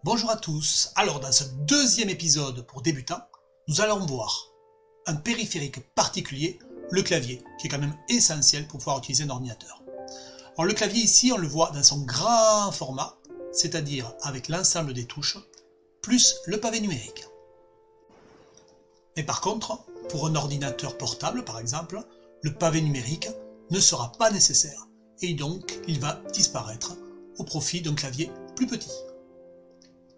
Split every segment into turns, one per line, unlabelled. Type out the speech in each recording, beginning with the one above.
Bonjour à tous. Alors dans ce deuxième épisode pour débutants, nous allons voir un périphérique particulier, le clavier, qui est quand même essentiel pour pouvoir utiliser un ordinateur. Alors le clavier ici, on le voit dans son grand format, c'est-à-dire avec l'ensemble des touches, plus le pavé numérique. Mais par contre, pour un ordinateur portable par exemple, le pavé numérique ne sera pas nécessaire et donc il va disparaître au profit d'un clavier plus petit.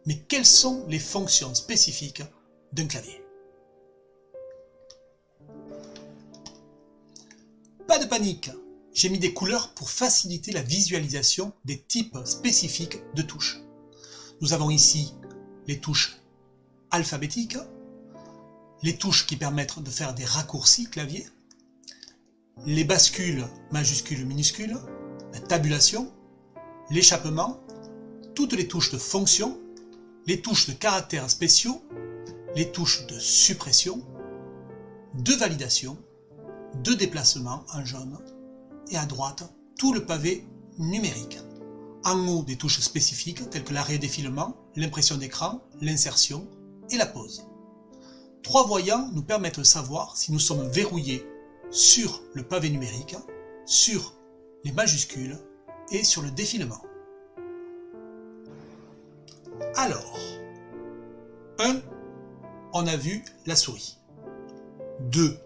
Mais quelles sont les fonctions spécifiques d'un clavier? Pas de panique, j'ai mis des couleurs pour faciliter la visualisation des types spécifiques de touches. Nous avons ici les touches alphabétiques, les touches qui permettent de faire des raccourcis clavier, les bascules majuscules minuscules, la tabulation, l'échappement, toutes les touches de fonction, les touches de caractères spéciaux, les touches de suppression, de validation, de déplacement en jaune, et à droite, tout le pavé numérique. En haut, des touches spécifiques telles que l'arrêt défilement, l'impression d'écran, l'insertion et la pause. Trois voyants nous permettent de savoir si nous sommes verrouillés sur le pavé numérique, sur les majuscules et sur le défilement. Alors, 1, on a vu la souris. 2,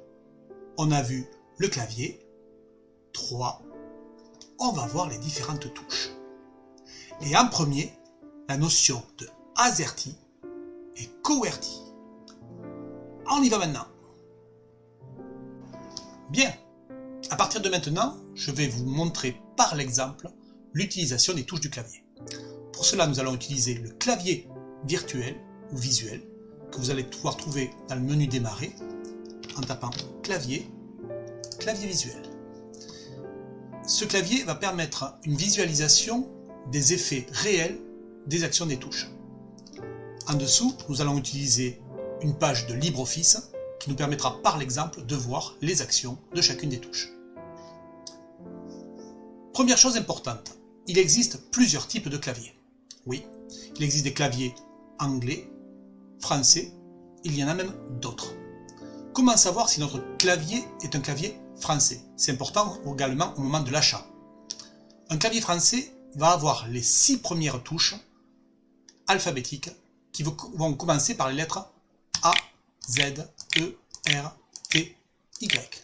on a vu le clavier. 3, on va voir les différentes touches. Et en premier, la notion de AZERTY et QWERTY. On y va maintenant. Bien, à partir de maintenant, je vais vous montrer par l'exemple l'utilisation des touches du clavier. Pour cela, nous allons utiliser le clavier virtuel ou visuel que vous allez pouvoir trouver dans le menu démarrer en tapant clavier visuel. Ce clavier va permettre une visualisation des effets réels des actions des touches. En dessous, nous allons utiliser une page de LibreOffice qui nous permettra par l'exemple de voir les actions de chacune des touches. Première chose importante, il existe plusieurs types de claviers. Oui, il existe des claviers anglais, français, il y en a même d'autres. Comment savoir si notre clavier est un clavier français? C'est important également au moment de l'achat. Un clavier français va avoir les 6 premières touches alphabétiques qui vont commencer par les lettres A, Z, E, R, T, Y.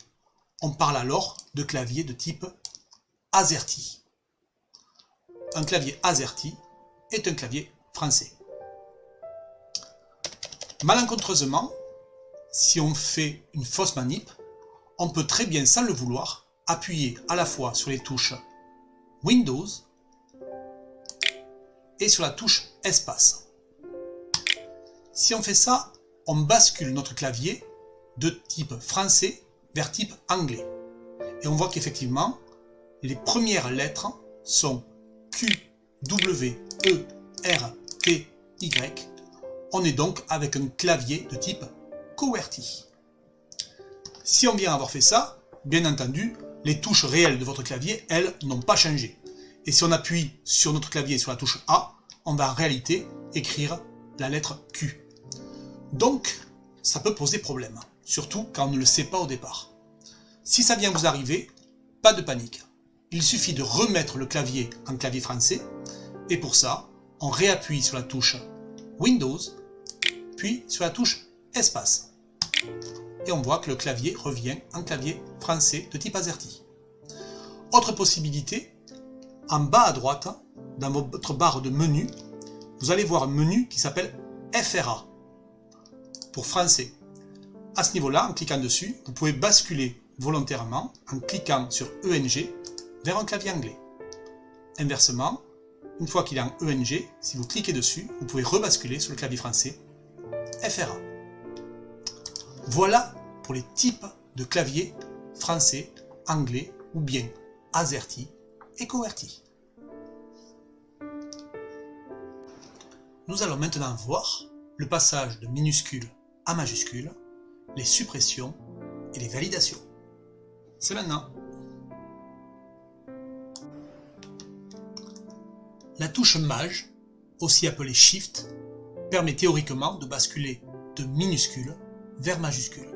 On parle alors de clavier de type AZERTY. Un clavier AZERTY est un clavier français. Malencontreusement, si on fait une fausse manip, on peut très bien, sans le vouloir, appuyer à la fois sur les touches Windows et sur la touche Espace. Si on fait ça, on bascule notre clavier de type français vers type anglais. Et on voit qu'effectivement, les premières lettres sont Q, W, E, R, T, Y. On est donc avec un clavier de type QWERTY. Si on vient avoir fait ça, bien entendu, les touches réelles de votre clavier, elles, n'ont pas changé. Et si on appuie sur notre clavier sur la touche A, on va en réalité écrire la lettre Q. Donc, ça peut poser problème, surtout quand on ne le sait pas au départ. Si ça vient vous arriver, pas de panique. Il suffit de remettre le clavier en clavier français, et pour ça, on réappuie sur la touche Windows, puis sur la touche Espace. Et on voit que le clavier revient en clavier français de type AZERTY. Autre possibilité, en bas à droite, dans votre barre de menu, vous allez voir un menu qui s'appelle FRA, pour français. À ce niveau-là, en cliquant dessus, vous pouvez basculer volontairement, en cliquant sur ENG, vers un clavier anglais. Inversement, une fois qu'il est en ENG, si vous cliquez dessus, vous pouvez rebasculer sur le clavier français FRA. Voilà pour les types de claviers français, anglais ou bien AZERTY et QWERTY. Nous allons maintenant voir le passage de minuscules à majuscules, les suppressions et les validations. C'est maintenant. La touche Maj aussi appelée Shift, permet théoriquement de basculer de minuscule vers majuscule.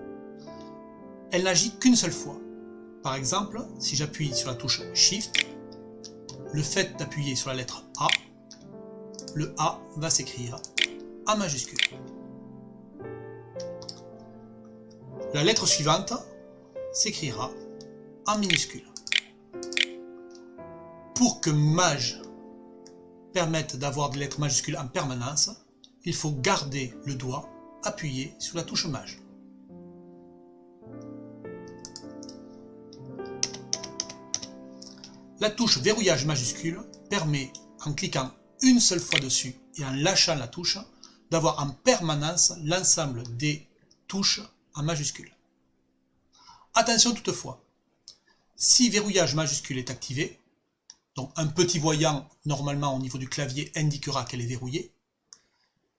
Elle n'agit qu'une seule fois. Par exemple, si j'appuie sur la touche Shift, le fait d'appuyer sur la lettre A, le A va s'écrire en majuscule. La lettre suivante s'écrira en minuscule. Pour que Maj permette d'avoir des lettres majuscules en permanence, il faut garder le doigt appuyé sur la touche Maj. La touche verrouillage majuscule permet, en cliquant une seule fois dessus et en lâchant la touche, d'avoir en permanence l'ensemble des touches en majuscule. Attention toutefois, si verrouillage majuscule est activé, donc un petit voyant normalement au niveau du clavier indiquera qu'elle est verrouillée,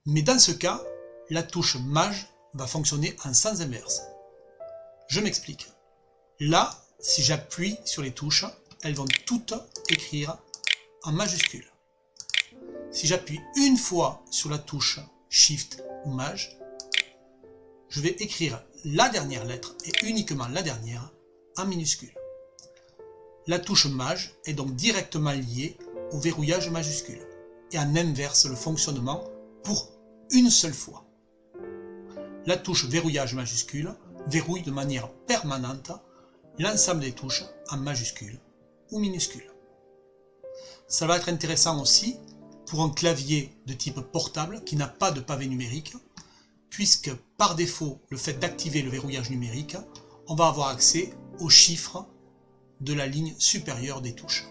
mais dans ce cas, la touche Maj va fonctionner en sens inverse. Je m'explique. Là, si j'appuie sur les touches, elles vont toutes écrire en majuscule. Si j'appuie une fois sur la touche Shift ou Maj, je vais écrire la dernière lettre et uniquement la dernière en minuscule. La touche Maj est donc directement liée au verrouillage majuscule et en inverse le fonctionnement pour une seule fois. La touche verrouillage majuscule verrouille de manière permanente l'ensemble des touches en majuscule ou minuscule. Ça va être intéressant aussi pour un clavier de type portable qui n'a pas de pavé numérique, puisque par défaut, le fait d'activer le verrouillage numérique, on va avoir accès aux chiffres de la ligne supérieure des touches.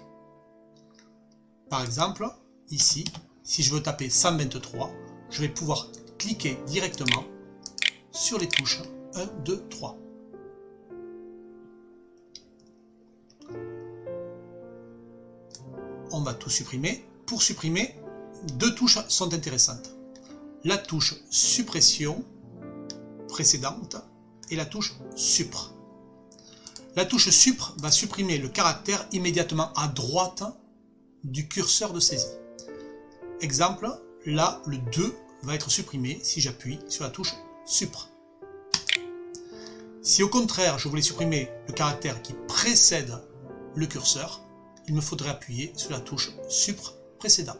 Par exemple, ici, si je veux taper 123, je vais pouvoir cliquer directement sur les touches 1, 2, 3. On va tout supprimer. Pour supprimer, deux touches sont intéressantes. La touche suppression précédente et la touche supr. La touche supr va supprimer le caractère immédiatement à droite du curseur de saisie. Exemple, là le 2 va être supprimé si j'appuie sur la touche supr. Si au contraire je voulais supprimer le caractère qui précède le curseur, il me faudrait appuyer sur la touche supr précédent.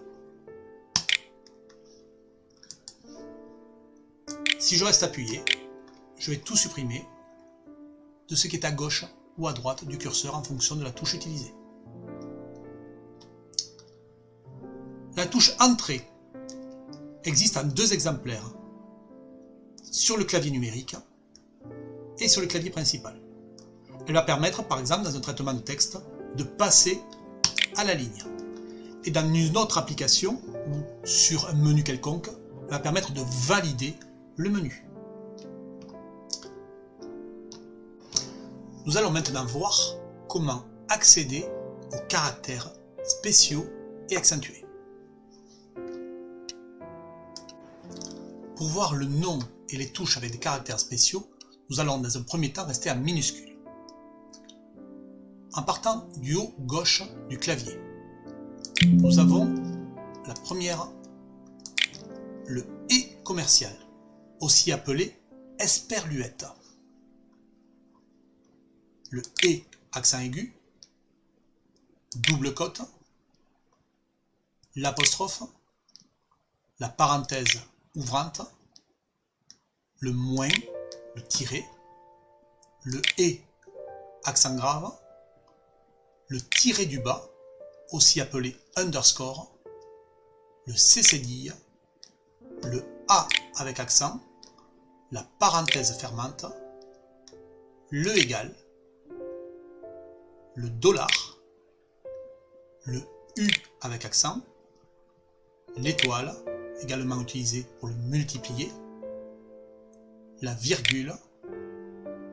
Si je reste appuyé, je vais tout supprimer de ce qui est à gauche ou à droite du curseur en fonction de la touche utilisée. La touche entrée existe en deux exemplaires, sur le clavier numérique et sur le clavier principal. Elle va permettre, par exemple, dans un traitement de texte, de passer à la ligne. Et dans une autre application, ou sur un menu quelconque, elle va permettre de valider le menu. Nous allons maintenant voir comment accéder aux caractères spéciaux et accentués. Pour voir le nom et les touches avec des caractères spéciaux, nous allons dans un premier temps rester en minuscule. En partant du haut gauche du clavier, nous avons la première, le « et » commercial, aussi appelé esperluette. Le « et » accent aigu, double cote, l'apostrophe, la parenthèse ouvrante, le moins, le tiret, le « et » accent grave, le tiret du bas, aussi appelé underscore, le C cédille, le A avec accent, la parenthèse fermante, le égal, le dollar, le U avec accent, l'étoile, également utilisée pour le multiplier, la virgule,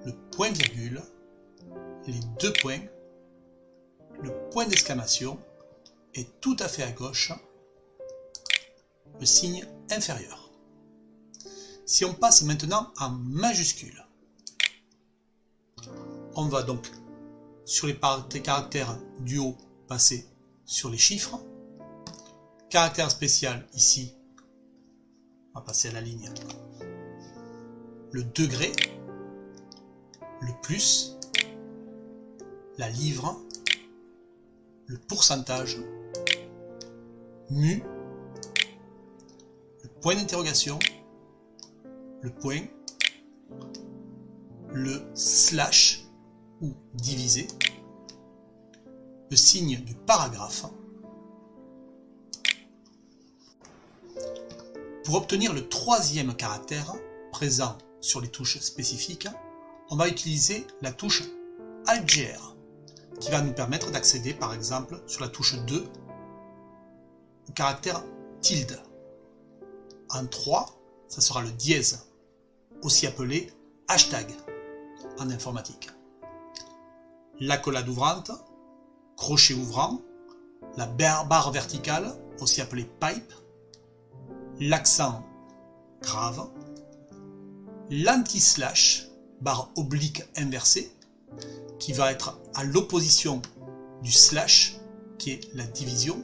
le point-virgule, les deux points, le point d'exclamation et tout à fait à gauche, le signe inférieur. Si on passe maintenant en majuscule, on va donc sur les caractères du haut passer sur les chiffres, Caractère spécial ici, on va passer à la ligne, le degré, le plus, la livre, le pourcentage, mu, le point d'interrogation, le point, le slash ou divisé, le signe du paragraphe. Pour obtenir le troisième caractère présent sur les touches spécifiques, on va utiliser la touche AltGr qui va nous permettre d'accéder par exemple sur la touche 2 au caractère tilde. En 3, ça sera le dièse, aussi appelé hashtag en informatique. L'accolade ouvrante, crochet ouvrant, la barre verticale, aussi appelée pipe, l'accent grave, l'anti-slash, barre oblique inversée, qui va être à l'opposition du slash, qui est la division,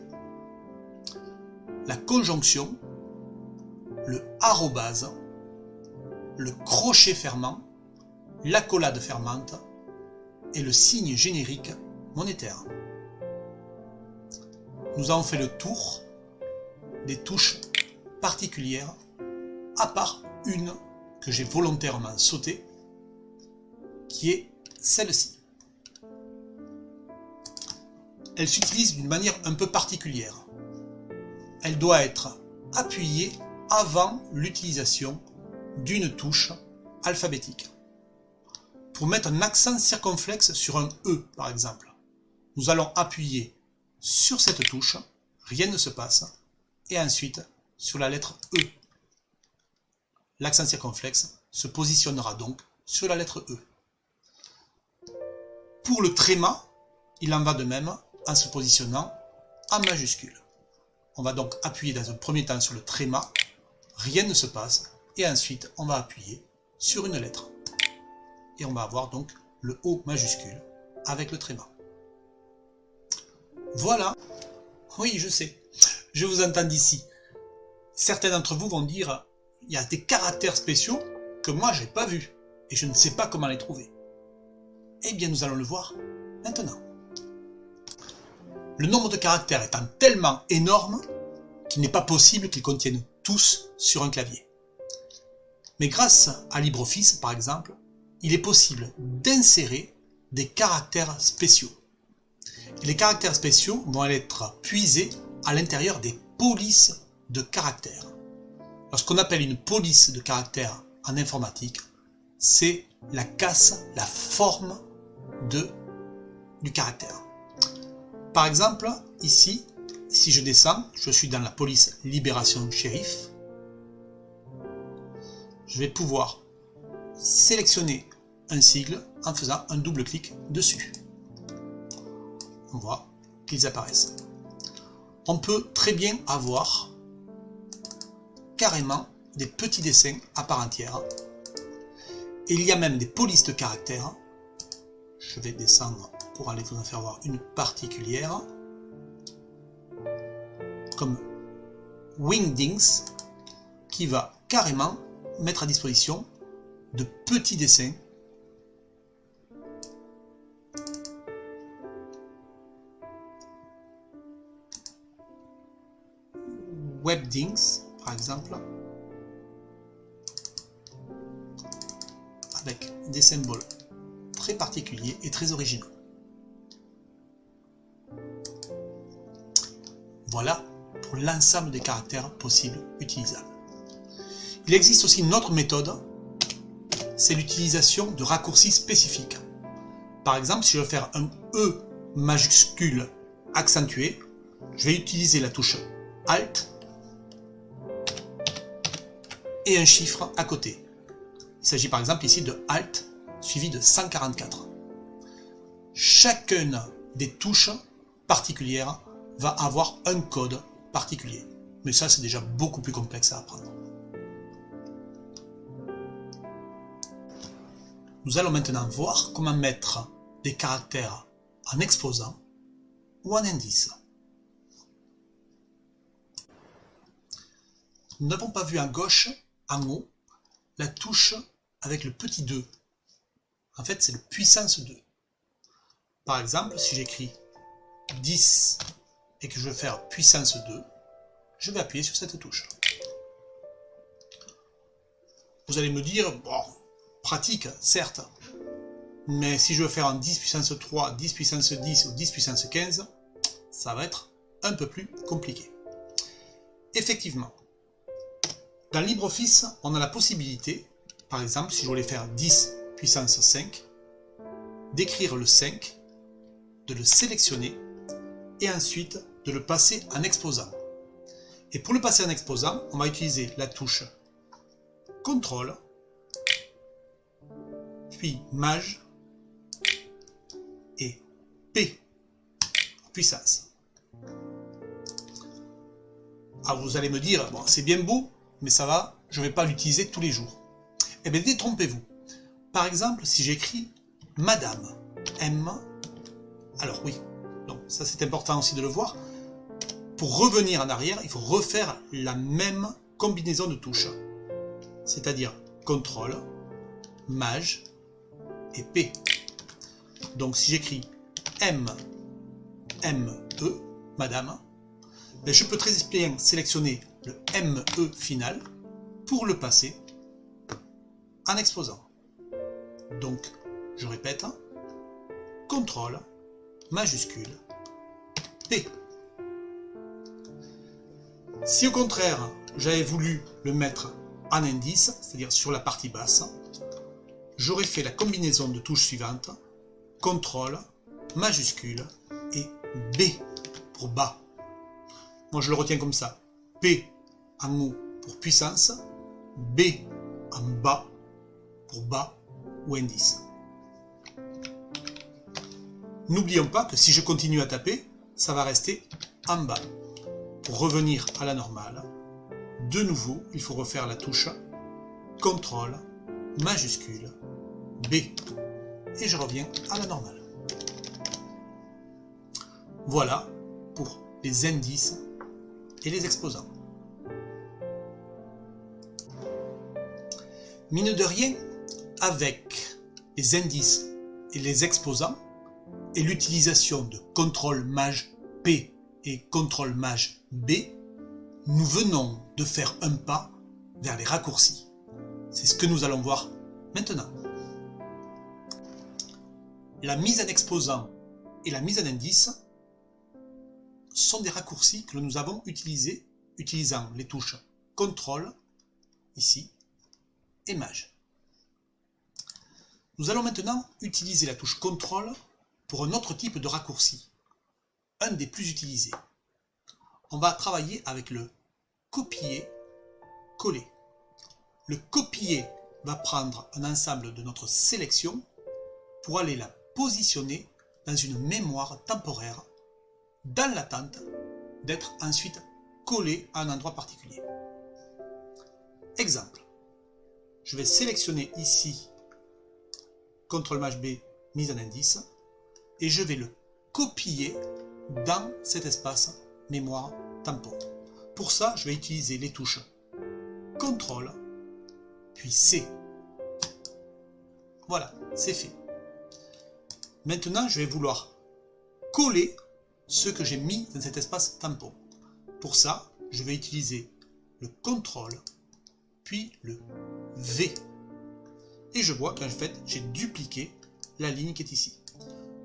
la conjonction, le arrobase, le crochet fermant, l'accolade fermante et le signe générique monétaire. Nous avons fait le tour des touches particulières, à part une que j'ai volontairement sautée, qui est celle-ci. Elle s'utilise d'une manière un peu particulière. Elle doit être appuyée avant l'utilisation d'une touche alphabétique. Pour mettre un accent circonflexe sur un E, par exemple, nous allons appuyer sur cette touche, rien ne se passe, et ensuite sur la lettre E. L'accent circonflexe se positionnera donc sur la lettre E. Pour le tréma, il en va de même en se positionnant en majuscule. On va donc appuyer dans un premier temps sur le tréma, rien ne se passe, et ensuite on va appuyer sur une lettre. Et on va avoir donc le O majuscule avec le tréma. Voilà. Oui, je sais. Je vous entends d'ici. Certains d'entre vous vont dire il y a des caractères spéciaux que moi j'ai pas vus et je ne sais pas comment les trouver. Eh bien, nous allons le voir maintenant. Le nombre de caractères étant tellement énorme qu'il n'est pas possible qu'ils contiennent tous sur un clavier. Mais grâce à LibreOffice, par exemple, il est possible d'insérer des caractères spéciaux. Et les caractères spéciaux vont être puisés à l'intérieur des polices de caractères. Alors, ce qu'on appelle une police de caractères en informatique, c'est la casse, la forme du caractère. Par exemple, ici, si je descends, je suis dans la police Libération Shérif. Je vais pouvoir sélectionner un sigle en faisant un double clic dessus. On voit qu'ils apparaissent. On peut très bien avoir carrément des petits dessins à part entière. Et il y a même des polices de caractères. Je vais descendre pour aller vous en faire voir une particulière. Comme Wingdings, qui va carrément mettre à disposition de petits dessins Webdings, par exemple, avec des symboles très particuliers et très originaux. Voilà pour l'ensemble des caractères possibles utilisables. Il existe aussi une autre méthode, c'est l'utilisation de raccourcis spécifiques. Par exemple, si je veux faire un E majuscule accentué, je vais utiliser la touche Alt et un chiffre à côté. Il s'agit par exemple ici de Alt suivi de 144. Chacune des touches particulières va avoir un code particulier. Mais ça, c'est déjà beaucoup plus complexe à apprendre. Nous allons maintenant voir comment mettre des caractères en exposant ou en indice. nous n'avons pas vu à gauche, en haut, la touche avec le petit 2. En fait, c'est le puissance 2. Par exemple, si j'écris 10 et que je veux faire puissance 2, je vais appuyer sur cette touche. Vous allez me dire, bon, pratique, certes, mais si je veux faire en 10 puissance 3, 10 puissance 10 ou 10 puissance 15, ça va être un peu plus compliqué. Effectivement, dans LibreOffice, on a la possibilité, par exemple, si je voulais faire 10 puissance 5, d'écrire le 5, de le sélectionner et ensuite de le passer en exposant. Et pour le passer en exposant, on va utiliser la touche CTRL, puis Maj et P, puissance. Alors vous allez me dire, bon, c'est bien beau, mais ça va, je ne vais pas l'utiliser tous les jours. Eh bien, détrompez-vous. Par exemple, si j'écris Madame, M, alors oui, donc ça c'est important aussi de le voir. Pour revenir en arrière, il faut refaire la même combinaison de touches. C'est-à-dire CTRL, Maj et P. Donc si j'écris M, E, Madame, ben je peux très bien sélectionner le ME final pour le passer en exposant. Donc, je répète, CTRL, majuscule, P. Si au contraire, j'avais voulu le mettre en indice, c'est-à-dire sur la partie basse, j'aurais fait la combinaison de touches suivantes, CTRL, majuscule et B pour bas. Moi je le retiens comme ça, P en haut pour puissance, B en bas pour bas ou indice. N'oublions pas que si je continue à taper, ça va rester en bas. Pour revenir à la normale, de nouveau, il faut refaire la touche CTRL, majuscule, B. Et je reviens à la normale. Voilà pour les indices et les exposants. Mine de rien, avec les indices et les exposants et l'utilisation de CTRL Maj P et CTRL Maj B, nous venons de faire un pas vers les raccourcis. C'est ce que nous allons voir maintenant. La mise en exposant et la mise en indice sont des raccourcis que nous avons utilisés utilisant les touches CTRL, ici, et Maj. Nous allons maintenant utiliser la touche CTRL pour un autre type de raccourci, un des plus utilisés. On va travailler avec le copier-coller. Le copier va prendre un ensemble de notre sélection pour aller la positionner dans une mémoire temporaire dans l'attente d'être ensuite collé à un endroit particulier. Exemple, je vais sélectionner ici CTRL Maj B, mise en indice, et je vais le copier dans cet espace mémoire tampon. Pour ça, je vais utiliser les touches CTRL, puis C. Voilà, c'est fait. Maintenant, je vais vouloir coller ce que j'ai mis dans cet espace tampon. Pour ça, je vais utiliser le CTRL, puis le V. Et je vois qu'en fait, j'ai dupliqué la ligne qui est ici.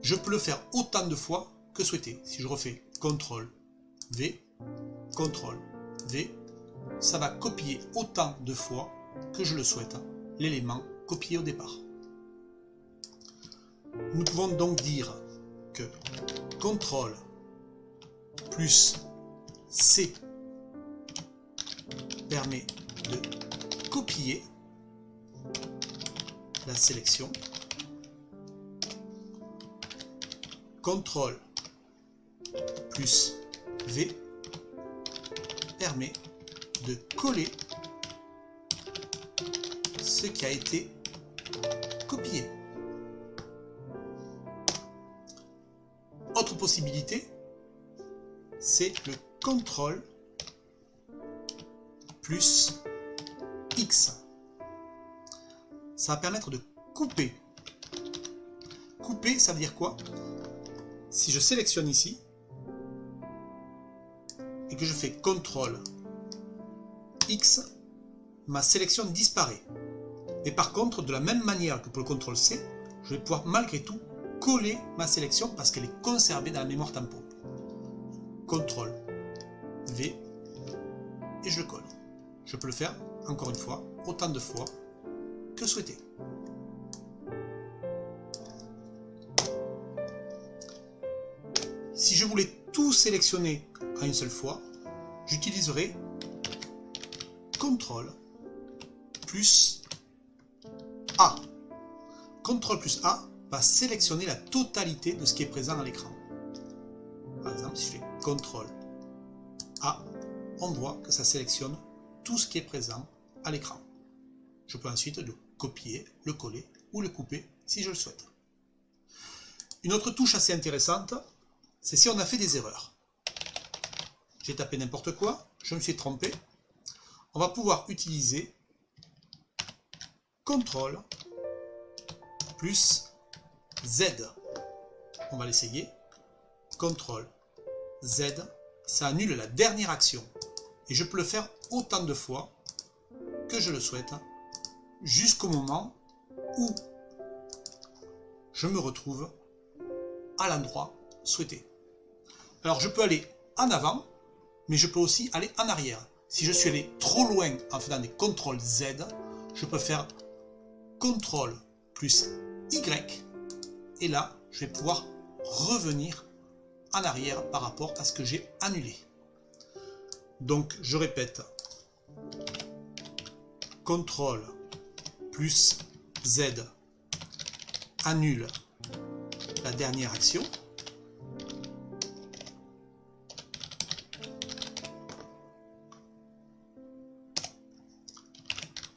Je peux le faire autant de fois que souhaité. Si je refais CTRL, V, CTRL, V, ça va copier autant de fois que je le souhaite l'élément copié au départ. Nous pouvons donc dire que CTRL plus C permet de copier la sélection. CTRL plus V permet de coller ce qui a été copié. Autre possibilité, c'est le CTRL plus X. Ça va permettre de couper. Couper, ça veut dire quoi? Si je sélectionne ici, et que je fais CTRL X, ma sélection disparaît. Et par contre, de la même manière que pour le CTRL C, je vais pouvoir malgré tout coller ma sélection parce qu'elle est conservée dans la mémoire tampon. CTRL V et je le colle. Je peux le faire, encore une fois, autant de fois que souhaité. Si je voulais tout sélectionner à une seule fois, j'utiliserai CTRL plus A. CTRL plus A va sélectionner la totalité de ce qui est présent à l'écran. Par exemple, si je fais CTRL A, on voit que ça sélectionne tout ce qui est présent à l'écran. Je peux ensuite le copier, le coller ou le couper si je le souhaite. Une autre touche assez intéressante, c'est si on a fait des erreurs. J'ai tapé n'importe quoi, je me suis trompé. On va pouvoir utiliser CTRL plus Z. On va l'essayer. CTRL Z, ça annule la dernière action. Et je peux le faire autant de fois que je le souhaite, jusqu'au moment où je me retrouve à l'endroit souhaité. Alors je peux aller en avant, mais je peux aussi aller en arrière. Si je suis allé trop loin en faisant des CTRL Z, je peux faire CTRL plus Y, et là, je vais pouvoir revenir en arrière par rapport à ce que j'ai annulé. Donc, je répète, CTRL plus Z annule la dernière action.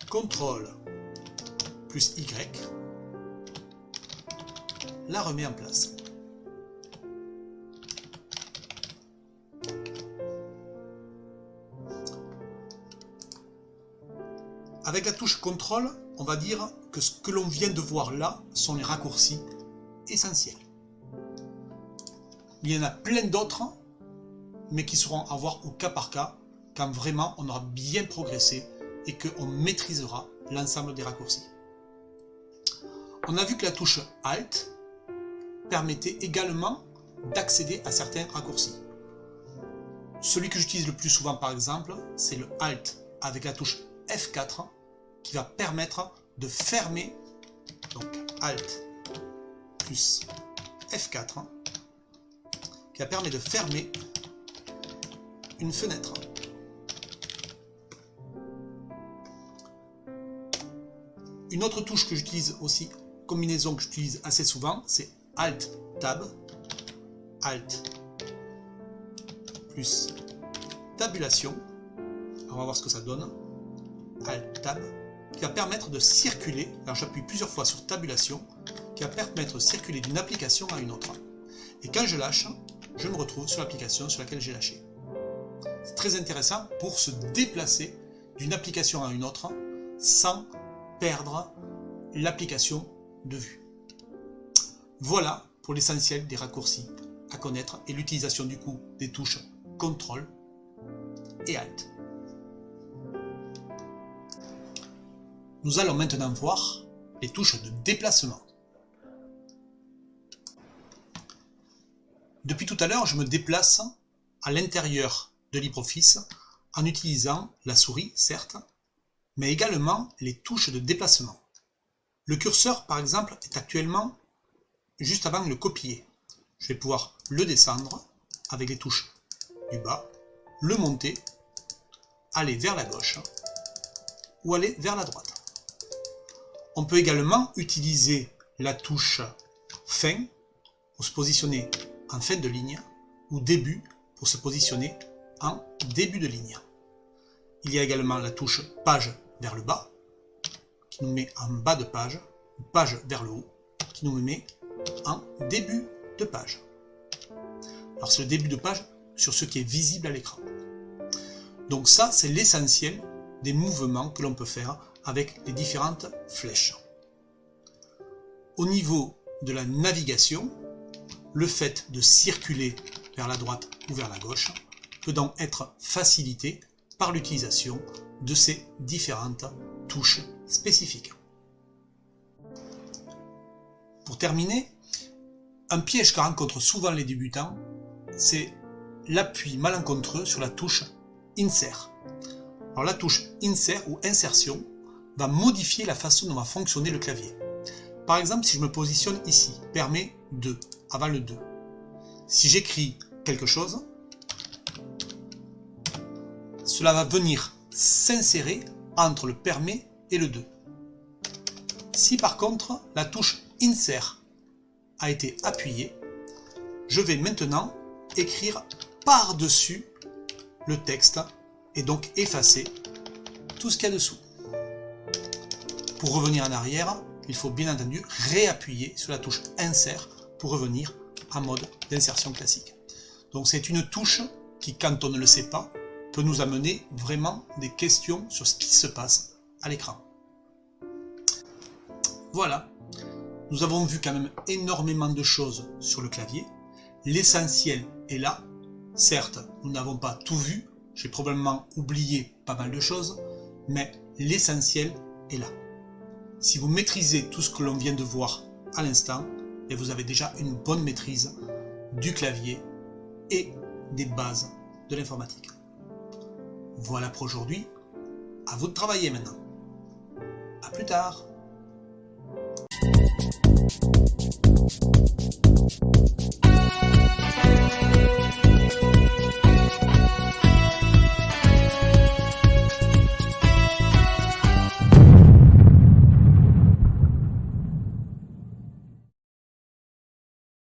CTRL plus Y la remet en place. Avec la touche CTRL, on va dire que ce que l'on vient de voir là sont les raccourcis essentiels. Il y en a plein d'autres, mais qui seront à voir au cas par cas, quand vraiment on aura bien progressé et qu'on maîtrisera l'ensemble des raccourcis. On a vu que la touche Alt permettait également d'accéder à certains raccourcis. Celui que j'utilise le plus souvent par exemple, c'est le Alt avec la touche F4 qui va permettre de fermer, donc Alt plus F4, qui va permettre de fermer une fenêtre. Une autre touche que j'utilise aussi, combinaison que j'utilise assez souvent, c'est Alt Tab, Alt plus tabulation. Alors on va voir ce que ça donne. Alt Tab, qui va permettre de circuler, alors j'appuie plusieurs fois sur tabulation, qui va permettre de circuler d'une application à une autre. Et quand je lâche, je me retrouve sur l'application sur laquelle j'ai lâché. C'est très intéressant pour se déplacer d'une application à une autre sans perdre l'application de vue. Voilà pour l'essentiel des raccourcis à connaître et l'utilisation du coup des touches CTRL et Alt. Nous allons maintenant voir les touches de déplacement. Depuis tout à l'heure, je me déplace à l'intérieur de LibreOffice en utilisant la souris, certes, mais également les touches de déplacement. Le curseur, par exemple, est actuellement juste avant de le copier. Je vais pouvoir le descendre avec les touches du bas, le monter, aller vers la gauche ou aller vers la droite. On peut également utiliser la touche fin pour se positionner en fin de ligne ou début pour se positionner en début de ligne. Il y a également la touche page vers le bas qui nous met en bas de page, ou page vers le haut qui nous met en début de page. Alors c'est le début de page sur ce qui est visible à l'écran. Donc ça c'est l'essentiel des mouvements que l'on peut faire avec les différentes flèches. Au niveau de la navigation, le fait de circuler vers la droite ou vers la gauche peut donc être facilité par l'utilisation de ces différentes touches spécifiques. Pour terminer, un piège que rencontrent souvent les débutants, c'est l'appui malencontreux sur la touche Insert. Alors la touche Insert ou insertion va modifier la façon dont va fonctionner le clavier. Par exemple, si je me positionne ici, permet 2, avant le 2. Si j'écris quelque chose, cela va venir s'insérer entre le permet et le 2. Si par contre la touche Insert a été appuyée, je vais maintenant écrire par-dessus le texte et donc effacer tout ce qu'il y a dessous. Pour revenir en arrière, il faut bien entendu réappuyer sur la touche Insert pour revenir en mode d'insertion classique. Donc c'est une touche qui, quand on ne le sait pas, peut nous amener vraiment des questions sur ce qui se passe à l'écran. Voilà, nous avons vu quand même énormément de choses sur le clavier. L'essentiel est là. Certes, nous n'avons pas tout vu, j'ai probablement oublié pas mal de choses, mais l'essentiel est là. Si vous maîtrisez tout ce que l'on vient de voir à l'instant, et vous avez déjà une bonne maîtrise du clavier et des bases de l'informatique. Voilà pour aujourd'hui, à vous de travailler maintenant. À plus tard.